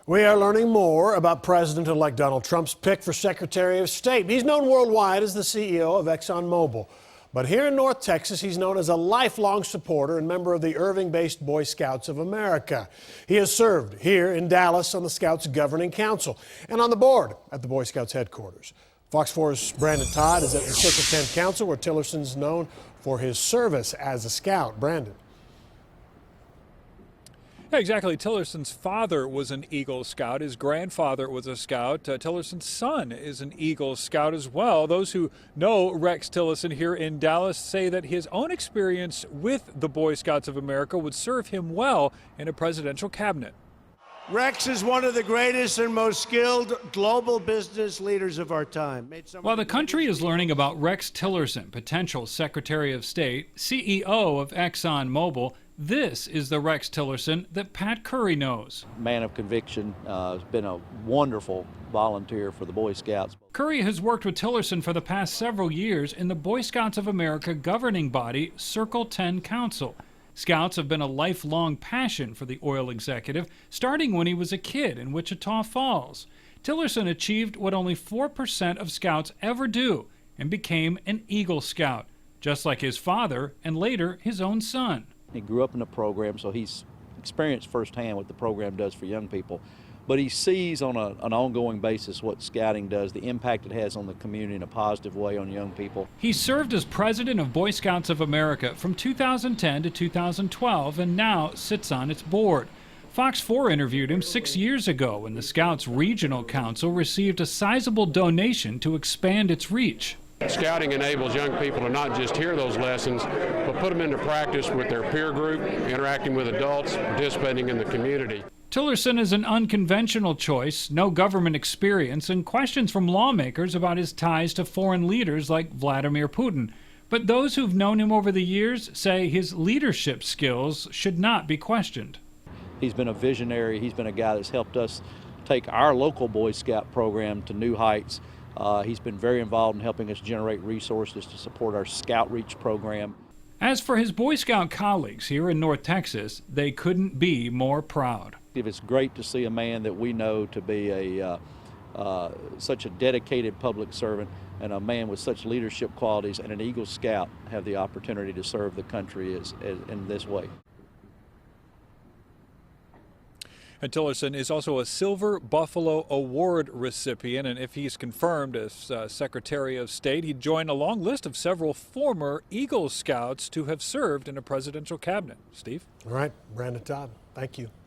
We are learning more about President-elect Donald Trump's pick for Secretary of State. He's known worldwide as the CEO of ExxonMobil. But here in North Texas, he's known as a lifelong supporter and member of the Irving-based Boy Scouts of America. He has served here in Dallas on the Scouts Governing Council and on the board at the Boy Scouts headquarters. Fox 4's Brandon Todd is at the Circle 10 Council, where Tillerson's known for his service as a Scout. Brandon. Yeah, exactly. Tillerson's father was an Eagle Scout. His grandfather was a Scout. Tillerson's son is an Eagle Scout as well. Those who know Rex Tillerson here in Dallas say that his own experience with the Boy Scouts of America would serve him well in a presidential cabinet. Rex is one of the greatest and most skilled global business leaders of our time. While the country is learning about Rex Tillerson, potential Secretary of State, CEO of ExxonMobil, this is the Rex Tillerson that Pat Curry knows. Man of conviction, has been a wonderful volunteer for the Boy Scouts. Curry has worked with Tillerson for the past several years in the Boy Scouts of America governing body, Circle 10 Council. Scouts have been a lifelong passion for the oil executive, starting when he was a kid in Wichita Falls. Tillerson achieved what only 4% of Scouts ever do and became an Eagle Scout, just like his father and later his own son. He grew up in the program, so he's experienced firsthand what the program does for young people. But he sees on an ongoing basis what scouting does, the impact it has on the community in a positive way on young people. He served as president of Boy Scouts of America from 2010 to 2012 and now sits on its board. Fox 4 interviewed him 6 years ago when the Scouts Regional Council received a sizable donation to expand its reach. Scouting enables young people to not just hear those lessons, but put them into practice with their peer group, interacting with adults, participating in the community. Tillerson is an unconventional choice, no government experience, and questions from lawmakers about his ties to foreign leaders like Vladimir Putin. But those who've known him over the years say his leadership skills should not be questioned. He's been a visionary. He's been a guy that's helped us take our local Boy Scout program to new heights. He's been very involved in helping us generate resources to support our Scout Reach program. As for his Boy Scout colleagues here in North Texas, they couldn't be more proud. It's great to see a man that we know to be such a dedicated public servant and a man with such leadership qualities and an Eagle Scout have the opportunity to serve the country in this way. And Tillerson is also a Silver Buffalo Award recipient, and if he's confirmed as Secretary of State, he'd join a long list of several former Eagle Scouts to have served in a presidential cabinet. Steve? All right, Brandon Todd, thank you.